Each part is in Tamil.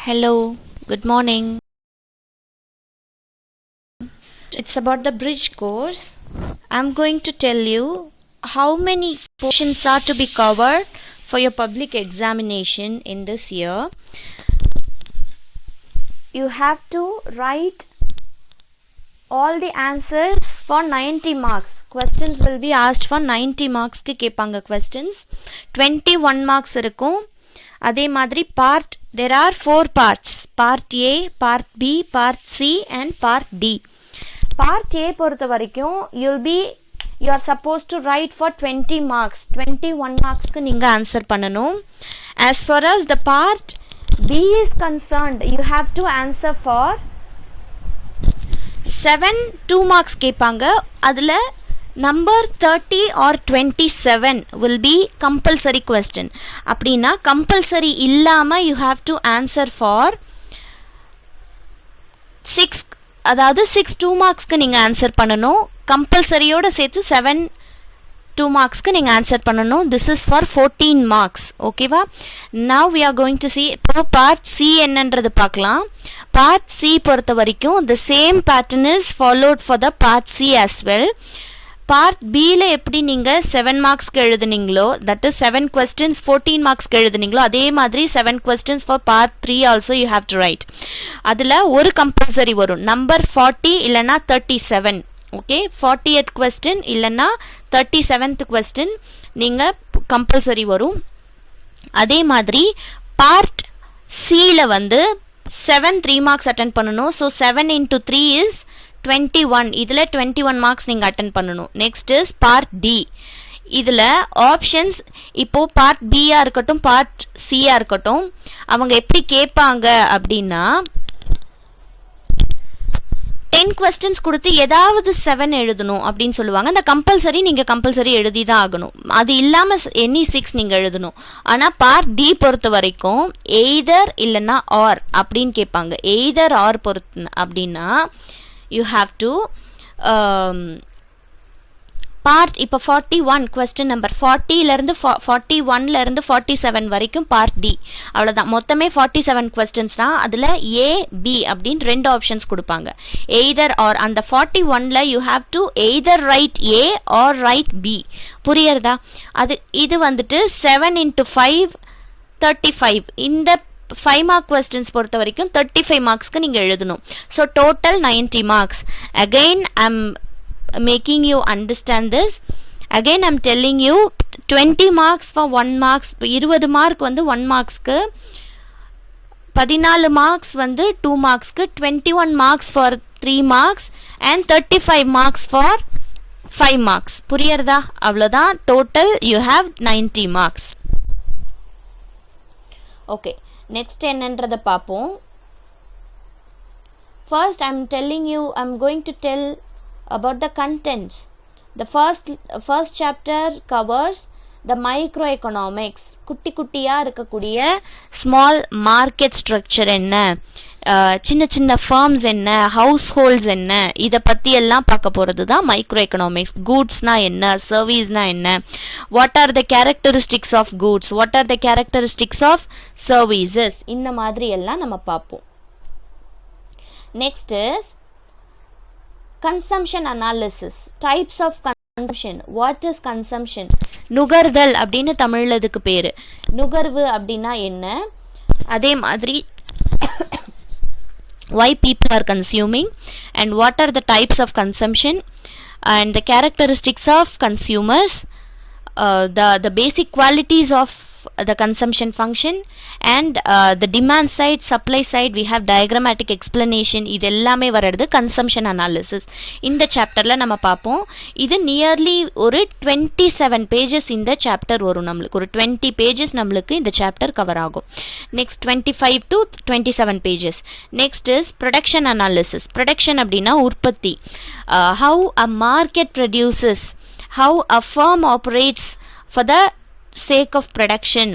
Hello, good morning. It's about the bridge course. I'm going to tell you how many portions are to be covered for your public examination in this year. You have to write all the answers for 90 marks. Questions will be asked for 90 marks க்கு கேட்பாங்க questions. 21 marks இருக்கும். அதே மாதிரி there are 4 parts. Part A, Part B, Part C and Part D. Part A பொறுத்த வரைக்கும் you are supposed to write for 20 marks. 21 marksக்கு நீங்க ஆன்சர் பண்ணணும். As far as the Part B is concerned, you have to answer for 2 marks கேட்பாங்க. அதுல number 30 or 27 will be compulsory question. அப்படின்னா compulsory இல்லாம you have to answer for 6, அதாவது 6 2 marksக்கு நீங்க ஆன்சர் பண்ணணும். கம்பல்சரியோட சேர்த்து 7 2 marksக்கு நீங்க ஆன்சர் பண்ணணும். This is for 14 marks. ஓகேவா? Now we are going to see இப்போ part C என்னன்றது பார்க்கலாம். Part C பொறுத்த வரைக்கும் the same pattern is followed for the part C as well. Part B ல எப்படி நீங்க 7 marksக்கு எழுதுனீங்களோ, that is 7 questions 14 marksக்கு எழுதுனீங்களோ, அதே மாதிரி 7 questions for part 3 also you have to write. அதுல ஒரு compulsory வரும், number 40 இல்லனா 37. okay, 40th question இல்லனா 37th question நீங்க compulsory வரும். அதே மாதிரி part C ல வந்து 7 3 marks attend பண்ணணும். so 7 into 3 is 21. இதுல 21 marks நீங்க attend பண்ணணும். next is part D. இதுல options இப்போ part B ஆ இருக்கட்டும் part C ஆ இருக்கட்டும், அவங்க எப்படி கேட்பாங்க அப்படின்னா 10 questions கொடுத்து ஏதாவது 7 எழுதணும் அப்படின்னு சொல்லுவாங்க. அந்த கம்பல்சரி நீங்க கம்பல்சரி எழுதி தான் ஆகணும். அது இல்லாம எனி 6 நீங்க எழுதணும். ஆனா பார்ட் டி பொறுத்த வரைக்கும் எய்தர் இல்லனா ஆர் அப்படின்னு கேட்பாங்க. எய்தர் ஆர் பொறுத்து அப்படின்னா you have to part இப்போ 41 question number 40 ல இருந்து 41 ல இருந்து 47 வரைக்கும் part D. அவ்வளவுதான், மொத்தமே 47 questions தான். அதுல A B அப்படின்னு ரெண்டு ஆப்ஷன்ஸ் கொடுப்பாங்க. either or. அந்த 41 ல you have to either write A or write B. புரியுறதா? இது வந்துட்டு 7 into 5 35. இந்த 5 mark questions பொறுத்த வரைக்கும் 35 marksக்கு நீங்க எழுதணும். so total 90 marks. again I'm making you understand this. again I'm telling you 20 marks for 1 marks. 20 mark வந்து 1 marksக்கு, 14 marks வந்து 2 marksக்கு, 21 marks for 3 marks and 35 marks for 5 marks. புரியுறதா? அவ்வளவுதான். total you have 90 marks. okay, next என்னன்றத பாப்போம். first I'm going to tell about the contents. the first chapter covers the microeconomics. குட்டி குட்டியா இருக்கக்கூடிய ஸ்மால் மார்க்கெட் ஸ்ட்ரக்சர் என்ன, சின்ன சின்ன ஃபார்ம்ஸ் என்ன, ஹவுஸ் ஹோல்ட்ஸ் என்ன, இதை பற்றி எல்லாம் பார்க்க போகிறது தான் மைக்ரோ எக்கனாமிக்ஸ். கூட்ஸ்னா என்ன, சர்வீஸ்னா என்ன, what are the characteristics of goods, what are the characteristics of services, இந்த மாதிரி எல்லாம் நம்ம பார்ப்போம். Next is consumption analysis. Types of consumption. What is consumption? நுகர்தல் அப்படின்னு தமிழ்ல இதுக்கு பேரு. நுகர்வு அப்படின்னா என்ன, அதே மாதிரி why people are consuming and what are the types of consumption and the characteristics of consumers, the basic qualities of the consumption function and the demand side, supply side, we have diagrammatic explanation. இது எல்லாமே வரது consumption analysis. இந்த சாப்டர்ல நம்ம பார்ப்போம். இது நியர்லி ஒரு 27 pages இந்த சாப்டர் வரும். நம்மளுக்கு ஒரு 20 pages நம்மளுக்கு இந்த சாப்டர் கவர் ஆகும். next 25 to 27 pages. next is production analysis. production அப்படின்னா உற்பத்தி. how a market produces, how a firm operates for the sake of production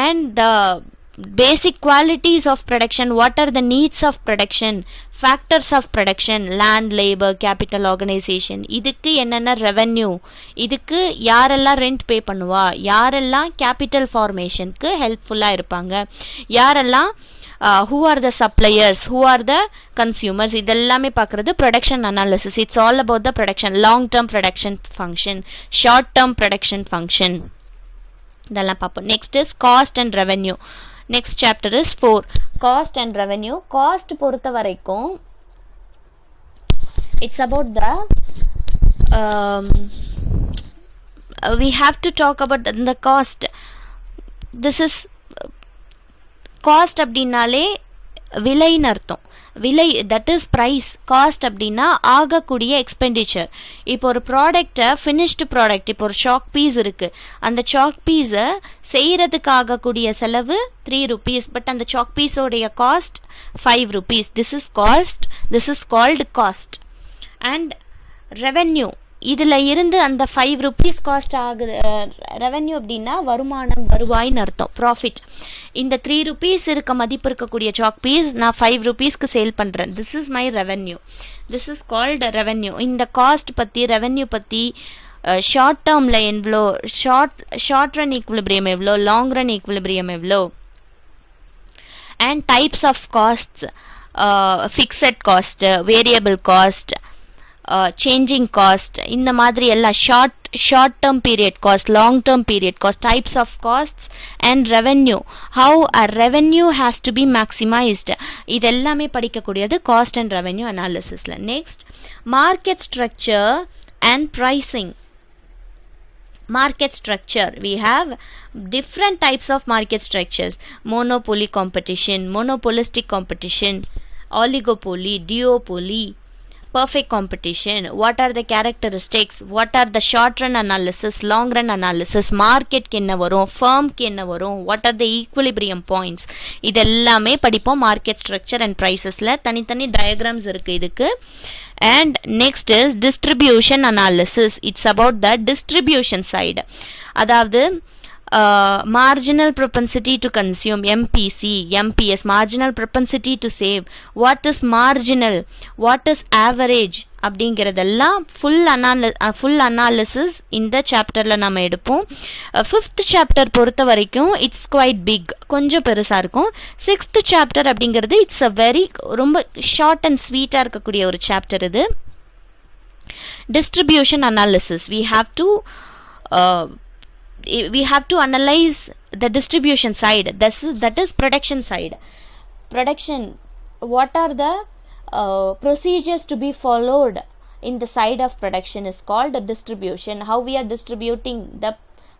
and the basic qualities of production, what are the needs of production, factors of production, land, labor, capital, organization, இதுக்கு என்னென்ன ரெவென்யூ, இதுக்கு யாரெல்லாம் ரெண்ட் பே பண்ணுவா, யாரெல்லாம் கேபிட்டல் ஃபார்மேஷனுக்கு ஹெல்ப்ஃபுல்லாக இருப்பாங்க, யாரெல்லாம் who are the suppliers, who are the consumers, இதெல்லாமே பார்க்குறது production analysis. It's all about the production, long term production function, short term production function, இதெல்லாம் பார்ப்போம். Next is cost and revenue. Next chapter is 4 cost and revenue. Cost பொறுத்த வரைக்கும் it's about the we have to talk about the cost. This is cost அப்படின்னாலே விலைன்னு அர்த்தம். விலை, தட் இஸ் ப்ரைஸ். காஸ்ட் அப்படின்னா ஆகக்கூடிய எக்ஸ்பெண்டிச்சர். இப்போ ஒரு ப்ராடக்டை, ஃபினிஷ்டு ப்ராடக்ட், இப்போ ஒரு சாக் பீஸ் இருக்குது, அந்த சாக் பீஸை செய்கிறதுக்கு ஆகக்கூடிய செலவு 3 rupees, பட் அந்த சாக் பீஸோடைய cost 5 rupees. This is cost, this is called cost. And revenue, இதில் இருந்து அந்த 5 rupees காஸ்ட் ஆகுது. ரெவென்யூ அப்படின்னா வருமானம், வருவாய்னு அர்த்தம், ப்ராஃபிட். இந்த 3 rupees இருக்க மதிப்பு இருக்கக்கூடிய சாக் பீஸ் நான் 5 rupeesக்கு சேல் பண்ணுறேன். This is my revenue. This is called revenue. இந்த காஸ்ட் பற்றி, ரெவென்யூ பற்றி, ஷார்ட் டேர்மில் எவ்வளோ, ஷார்ட் ரன் ஈக்குலிபிரியம் எவ்வளோ, லாங் ரன் ஈக்குலிபிரியம் எவ்வளோ, and types of costs, fixed cost, variable cost, changing cost, இந்த மாதிரி எல்லாம் short term period cost, long term period cost, types of costs and revenue, how a revenue has to be maximised, இதெல்லாமே படிக்கக்கூடியது cost and revenue அனாலிசிஸில். Next market structure and pricing. Market structure, we have different types of market structures: monopoly competition, monopolistic competition, oligopoly, duopoly, perfect competition. What are the characteristics, what are the short run analysis, long run analysis, market க்கு என்ன வரும், firm க்கு என்ன வரும், what are the equilibrium points, இதெல்லாமே படிப்போம். மார்க்கெட் ஸ்ட்ரக்சர் அண்ட் ப்ரைஸஸில் தனித்தனி டயக்ராம்ஸ் இருக்குது இதுக்கு. And next is distribution analysis. It's about the distribution side. அதாவது marginal propensity to consume, MPC, MPS, marginal propensity to save, what is marginal, what is average, அப்படிங்கிறதெல்லாம் ஃபுல் அனாலிசிஸ் இந்த சாப்டரில் நம்ம எடுப்போம். 5th சாப்டர் பொறுத்த வரைக்கும் இட்ஸ் குவைட் பிக், கொஞ்சம் பெருசாக இருக்கும். 6th சாப்டர் அப்படிங்கிறது இட்ஸ் அ வெரி, ரொம்ப ஷார்ட் அண்ட் ஸ்வீட்டாக இருக்கக்கூடிய ஒரு சாப்டர் இது. Distribution analysis, we have to analyze the distribution side. That is production side. Production, what are the procedures to be followed in the side of production is called distribution. How we are distributing the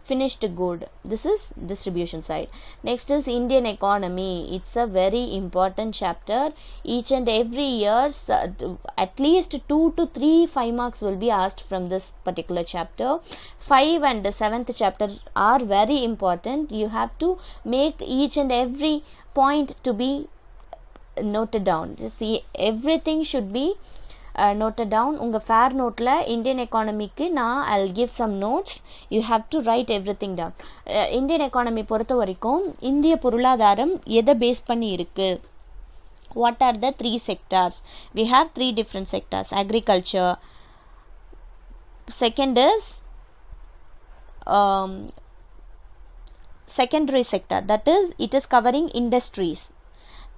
finished good, this is distribution side. Next is Indian economy. It's a very important chapter. Each and every year at least 2 to 3 5 marks will be asked from this particular chapter. 5 and 7th chapter are very important. You have to make each and every point to be noted down. See, everything should be noted down. உங்கள் ஃபேர் நோட்டில் இந்தியன் எக்கானமிக்கு நான் I'll give some notes. You have to write everything down. Indian economy பொறுத்த வரைக்கும் இந்திய பொருளாதாரம் எதை பேஸ் பண்ணி இருக்கு? What are the 3 sectors? We have 3 different sectors. Agriculture. Second is secondary sector. That is, it is covering industries.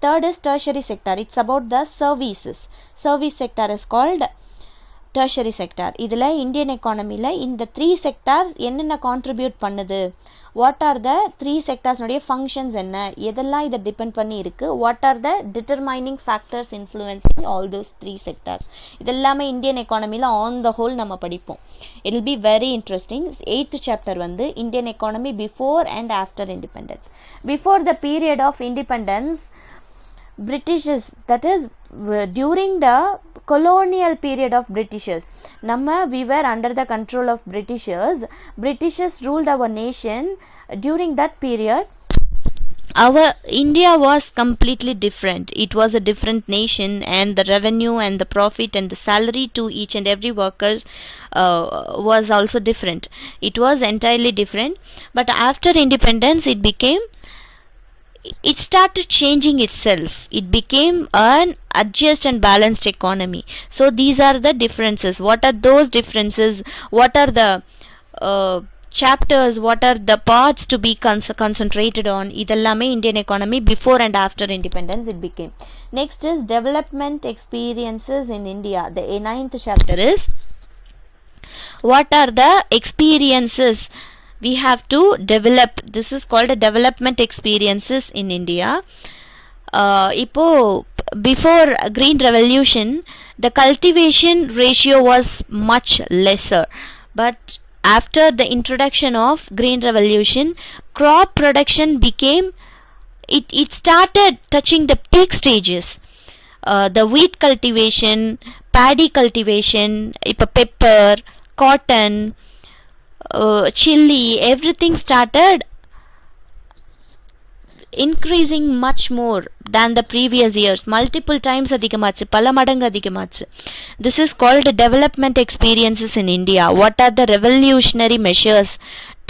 Third is tertiary sector. It's about the services. Service sector is called tertiary sector. இதில் இந்தியன் எக்கானமியில் இந்த 3 sectors என்னென்ன கான்ட்ரிபியூட் பண்ணுது, வாட் ஆர் த 3 sectorsனுடைய ஃபங்க்ஷன்ஸ் என்ன, எதெல்லாம் இதை டிபெண்ட் பண்ணி இருக்குது, what are the determining factors influencing all those 3 sectors. இதெல்லாமே இந்தியன் எக்கானமியில் ஆன் த ஹோல் நம்ம படிப்போம். It will be very interesting. 8th chapter வந்து Indian economy before and after independence. Before the period of independence, Britishers, that is during the colonial period of Britishers, we were under the control of Britishers ruled our nation. During that period our India was completely different. It was a different nation, and the revenue and the profit and the salary to each and every workers was also different. It was entirely different. But after independence it became it started changing itself. It became an adjust and balanced economy. So these are the differences. What are those differences? What are the chapters? What are the parts to be concentrated on? Idellame Indian economy before and after independence it became. Next is development experiences in India. The ninth chapter is what are the experiences we have to develop. This is called a development experiences in India. இப்போ before green revolution the cultivation ratio was much lesser, but after the introduction of green revolution crop production became it started touching the peak stages. The wheat cultivation, paddy cultivation, இப்போ pepper, cotton, chili, everything started increasing much more than the previous years. Multiple times அதிகமாச்சு, பல மடங்கு அதிகமாச்சு. This is called development experiences in India. What are the revolutionary measures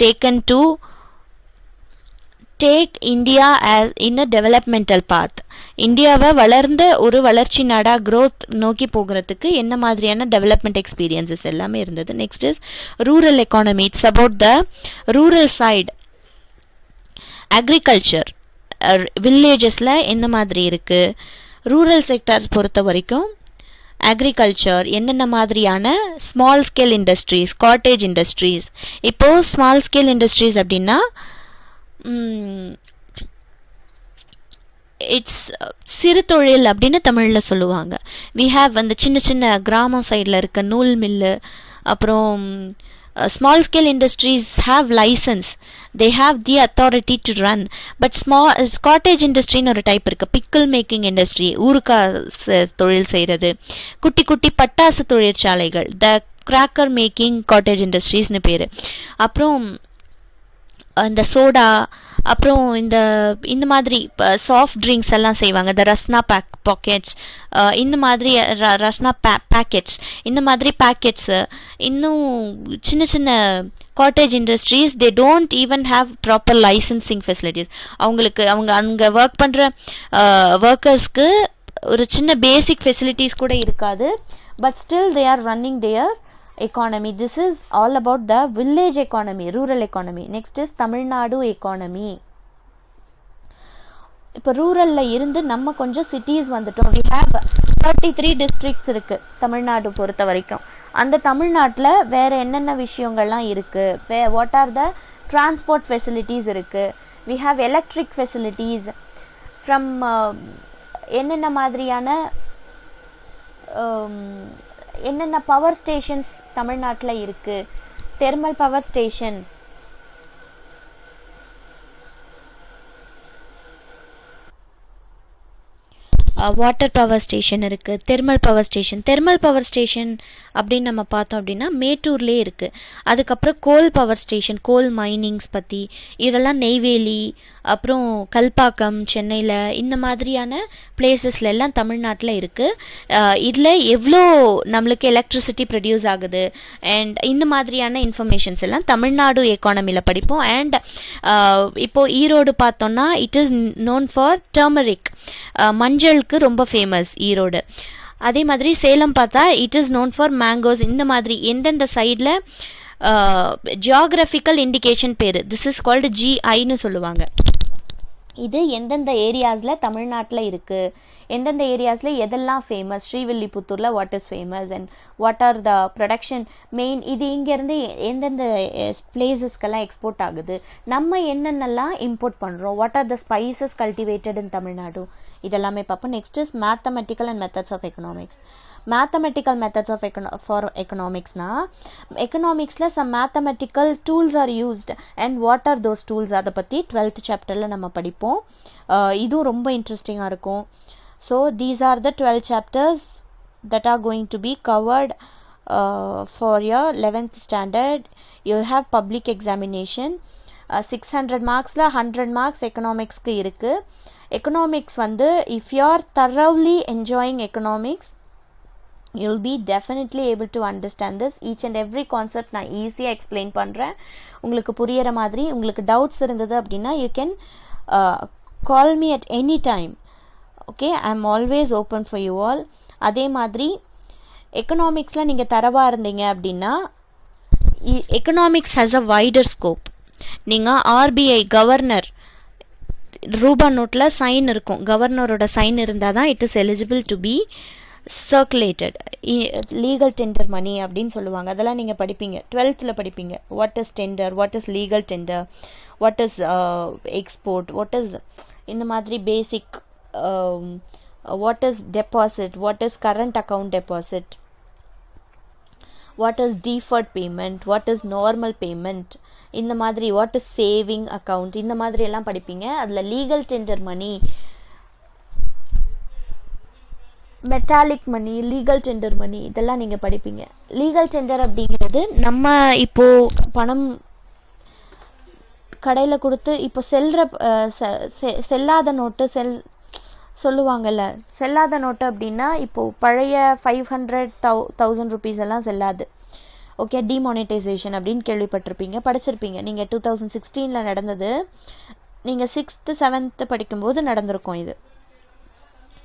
taken to take India as in a developmental path? இந்தியாவை வளர்ந்த ஒரு வளர்ச்சி நாடா growth நோக்கி போகிறதுக்கு என்ன மாதிரியான டெவலப்மெண்ட் எக்ஸ்பீரியன்சஸ் எல்லாமே இருந்தது. Next is rural economy. It's about the rural side. Agriculture வில்லேஜஸில் என்ன மாதிரி இருக்குது, ரூரல் செக்டர்ஸ் பொறுத்த வரைக்கும் அக்ரிகல்ச்சர் என்னென்ன மாதிரியான small scale industries, cottage industries. இப்போது ஸ்மால் ஸ்கேல் இண்டஸ்ட்ரீஸ் அப்படின்னா இட்ஸ் சிறு தொழில் அப்படின்னு தமிழில் சொல்லுவாங்க. வி ஹாவ் அந்த சின்ன சின்ன கிராமம் சைடில் இருக்க நூல் மில்லு, அப்புறம் small scale industries have license, they have the authority to run, but small cottage industry னு ஒரு டைப் இருக்கு. பிக்கிள் மேக்கிங் இண்டஸ்ட்ரி, ஊறுகா தொழில் செய்கிறது, குட்டி குட்டி பட்டாசு தொழிற்சாலைகள், த கிராக்கர் மேக்கிங் காட்டேஜ் இண்டஸ்ட்ரீஸ்னு பேர். அப்புறம் இந்த சோடா, அப்புறம் இந்த மாதிரி சாஃப்ட் ட்ரிங்க்ஸ் எல்லாம் செய்வாங்க. இந்த ரஸ்னா பாக்கெட்ஸ், இந்த மாதிரி ரஸ்னா பேக்கெட்ஸ், இந்த மாதிரி பேக்கெட்ஸு, இன்னும் சின்ன சின்ன cottage industries they don't even have proper licensing facilities. அவங்க அங்கே ஒர்க் பண்ணுற ஒர்க்கர்ஸ்க்கு ஒரு சின்ன பேசிக் ஃபெசிலிட்டிஸ் கூட இருக்காது. But still they are running their economy. This is all about the village economy, rural economy. Next is Tamil Nadu economy. இப்போ ரூரலில் இருந்து நம்ம கொஞ்சம் சிட்டிஸ் வந்துட்டோம். we have 33 districts இருக்குது தமிழ்நாடு பொறுத்த வரைக்கும். அந்த தமிழ்நாட்டில் வேறு என்னென்ன விஷயங்கள்லாம் இருக்குது, what are the transport facilities இருக்குது. we have electric facilities from என்னென்ன மாதிரியான என்னென்ன பவர் ஸ்டேஷன்ஸ் தமிழ்நாட்டில் இருக்குது. Thermal power station, water power station இருக்குது, thermal power station. Thermal power station அப்படின்னு நம்ம பார்த்தோம் அப்படின்னா மேட்டூர்லேயே இருக்குது. அதுக்கப்புறம் கோல் பவர் ஸ்டேஷன், கோல் மைனிங்ஸ் பற்றி, இதெல்லாம் நெய்வேலி, அப்புறம் கல்பாக்கம் சென்னையில், இந்த மாதிரியான பிளேசஸ்ல எல்லாம் தமிழ்நாட்டில் இருக்குது. இதில் எவ்வளோ நம்மளுக்கு எலக்ட்ரிசிட்டி ப்ரொடியூஸ் ஆகுது அண்ட் இந்த மாதிரியான இன்ஃபர்மேஷன்ஸ் எல்லாம் தமிழ்நாடு எக்கானமியில் படிப்போம். அண்ட் இப்போது ஈரோடு பார்த்தோன்னா it is known for turmeric, மஞ்சளுக்கு ரொம்ப ஃபேமஸ் ஈரோடு. அதே மாதிரி சேலம் பார்த்தா it is known for mangoes. இந்த மாதிரி எந்தெந்த சைடில் ஜியாகிரபிக்கல் இண்டிகேஷன் பேர், திஸ் இஸ் கால்டு ஜிஐன்னு சொல்லுவாங்க. இது எந்தெந்த ஏரியாஸில் தமிழ்நாட்டில் இருக்குது, எந்தெந்த ஏரியாஸில் எதெல்லாம் ஃபேமஸ். ஸ்ரீவில்லிபுத்தூரில் what is famous and what are the production main, இது இங்கேருந்து எந்தெந்த பிளேசஸ்க்கெல்லாம் எக்ஸ்போர்ட் ஆகுது, நம்ம என்னென்னலாம் இம்போர்ட் பண்ணுறோம், what are the spices cultivated in Tamil Nadu, இதெல்லாமே பார்ப்போம். Next is mathematical and methods of economics. Mathematical methods of for எக்கனாமிக்ஸ்னா, எக்கனாமிக்ஸில் some mathematical tools are used and what are those tools, அதை பற்றி 12th சாப்டரில் நம்ம படிப்போம். இதுவும் ரொம்ப இன்ட்ரெஸ்டிங்காக இருக்கும். So these are the 12 chapters that are going to be covered for your 11th standard. You'll have public examination. 600 marksல 100 marks எக்கனாமிக்ஸ்க்கு இருக்குது. எக்கனாமிக்ஸ் வந்து if you are thoroughly enjoying economics, you'll be definitely able to understand this. Each and every concept நான் ஈஸியாக எக்ஸ்பிளைன் பண்ணுறேன் உங்களுக்கு புரியிற மாதிரி. உங்களுக்கு டவுட்ஸ் இருந்தது அப்படின்னா you can call me at any time. Okay, I am always open for you all. அதே மாதிரி எக்கனாமிக்ஸில் நீங்கள் தரவாக இருந்தீங்க அப்படின்னா economics has a wider scope. நீங்கள் ஆர்பிஐ கவர்னர் ரூபா நோட்டில் சைன் இருக்கும், கவர்னரோட சைன் இருந்தால் தான் it is eligible to be circulated. Legal tender money அப்படின்னு சொல்லுவாங்க. அதெல்லாம் நீங்கள் படிப்பீங்க, 12th படிப்பீங்க. What is tender, what is legal tender, what is export, what is இந்த மாதிரி பேசிக், what is deposit, what is current account deposit, what is deferred payment, what is normal payment, இந்த மாதிரி வாட் இஸ் சேவிங் அக்கௌண்ட், இந்த மாதிரி எல்லாம் படிப்பீங்க. அதில் லீகல் டெண்டர் மணி, மெட்டாலிக் மணி, லீகல் டெண்டர் மணி இதெல்லாம் நீங்கள் படிப்பீங்க. லீகல் டெண்டர் அப்படிங்கிறது நம்ம இப்போது பணம் கடையில் கொடுத்து இப்போ செல்லாத நோட்டு சொல்லுவாங்கள்ல, செல்லாத நோட்டு அப்படின்னா இப்போது பழைய 500, 1000 ருபீஸ் எல்லாம் செல்லாது. ஓகே, டிமானிட்டைசேஷன் அப்படின்னு கேள்விப்பட்டிருப்பீங்க, படிச்சிருப்பீங்க. நீங்கள் 2016 நடந்தது, நீங்கள் 6th 7th படிக்கும்போது நடந்திருக்கும் இது.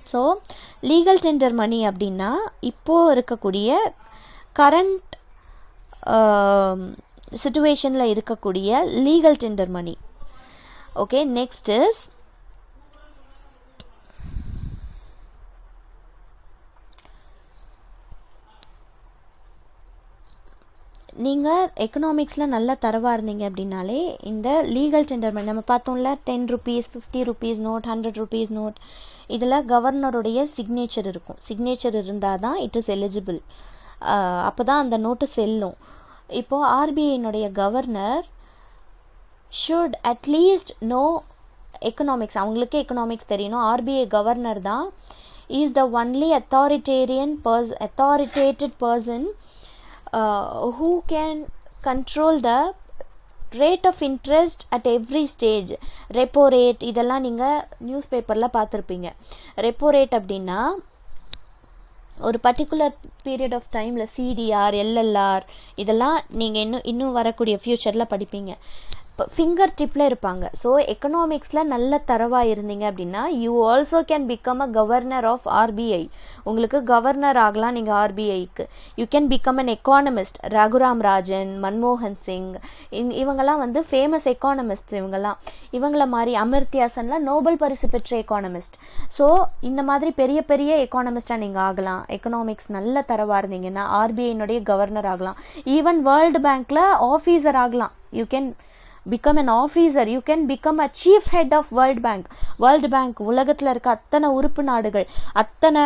ஸோ லீகல் டெண்டர் மணி அப்படின்னா இப்போது இருக்கக்கூடிய கரண்ட் சிச்சுவேஷனில் இருக்கக்கூடிய legal tender money. Okay, next is நீங்கள் எக்கனாமிக்ஸில் நல்லா தரவாக இருந்தீங்க அப்படின்னாலே இந்த லீகல் டெண்டர் மணி நம்ம பார்த்தோம்ல, 10 rupees, 50 rupees note, 100 rupees note, இதில் கவர்னருடைய சிக்னேச்சர் இருக்கும். சிக்னேச்சர் இருந்தால் தான் இட் இஸ் எலிஜிபிள். அப்போ தான் அந்த நோட்டு செல்லும். இப்போது ஆர்பிஐனுடைய governor should at least know economics, அவங்களுக்கே எக்கனாமிக்ஸ் தெரியணும். ஆர்பிஐ கவர்னர் தான் is the only authoritated person who can control the rate of interest at every stage. Repo rate இதெல்லாம் நீங்கள் நியூஸ் பேப்பரில் பார்த்துருப்பீங்க. ரெப்போ ரேட் அப்படின்னா ஒரு பர்டிகுலர் பீரியட் ஆஃப் டைமில் சிடிஆர், எல்எல்ஆர் இதெல்லாம் நீங்கள் இன்னும் வரக்கூடிய ஃப்யூச்சரில் படிப்பீங்க. இப்போ ஃபிங்கர் டிப்பில் இருப்பாங்க. ஸோ எக்கனாமிக்ஸில் நல்ல தரவாக இருந்தீங்க அப்படின்னா you also can become a governor of RBI. உங்களுக்கு கவர்னர் ஆகலாம் நீங்கள் ஆர்பிஐக்கு. You can become an economist. Raghuram Rajan, மன்மோகன் சிங் இவங்கெல்லாம் வந்து ஃபேமஸ் எக்கானமிஸ்ட். இவங்கள மாதிரி அமர்த்தியாசன்லாம் நோபல் பரிசு பெற்ற எக்கானமிஸ்ட். ஸோ இந்த மாதிரி பெரிய பெரிய எக்கானமிஸ்டாக நீங்கள் ஆகலாம். எக்கனாமிக்ஸ் நல்ல தரவாக இருந்தீங்கன்னா ஆர்பிஐனுடைய கவர்னர் ஆகலாம். ஈவன் வேர்ல்டு பேங்க்கில் ஆஃபீஸர் ஆகலாம். You can become an officer, you can become a chief head of World Bank. World Bank உலகத்தில் இருக்க அத்தனை உறுப்பு நாடுகள், அத்தனை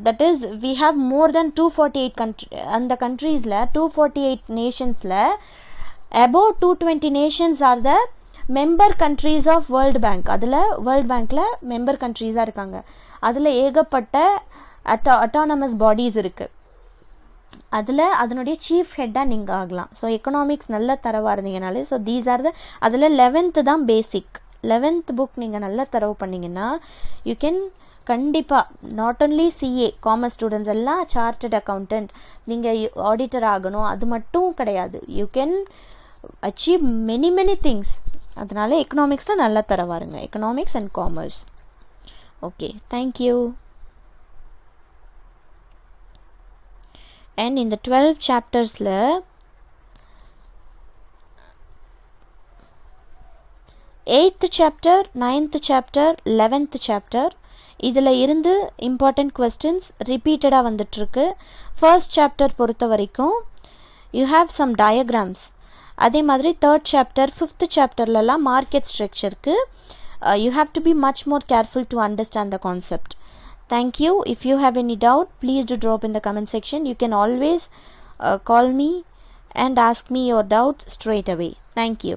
that is we have more than 248 country, அந்த countriesல 248 nationsல above 220 nations are the member countries of World Bank. அதில் World Bankல member countries இருக்காங்க. அதில் ஏகப்பட்ட autonomous bodies இருக்குது. அதில் அதனுடைய சீஃப் ஹெட்டாக நீங்கள் ஆகலாம். ஸோ எக்கனாமிக்ஸ் நல்ல தரவாக இருந்தீங்கனாலே ஸோ தீஸ் ஆர் த, அதில் 11th தான் பேசிக். 11th புக் நீங்கள் நல்லா தரவு பண்ணிங்கன்னா யூ கேன் கண்டிப்பாக not only CA commerce students எல்லாம் சார்ட்டட் அக்கௌண்டன்ட், நீங்கள் ஆடிட்டர் ஆகணும் அது மட்டும் கிடையாது. You can achieve many things. அதனால எக்கனாமிக்ஸில் நல்லா தரவாக இருங்க, economics and commerce. Okay, thank you. And இந்த 12 சாப்டர்ஸில் 8th chapter, 9th chapter, 11th chapter இதில் இருந்து இம்பார்ட்டண்ட் கொஸ்டின்ஸ் ரிப்பீட்டடாக வந்துட்டுருக்கு. ஃபர்ஸ்ட் சாப்டர் பொறுத்த வரைக்கும் யூ ஹாவ் சம் டயக்ராம்ஸ். அதே மாதிரி 3rd சாப்டர், 5th சாப்டர்லலாம் மார்க்கெட் ஸ்ட்ரக்சருக்கு you have to be much more careful to understand the concept. Thank you. If you have any doubt, please do drop in the comment section. You can always call me and ask me your doubts straight away. Thank you.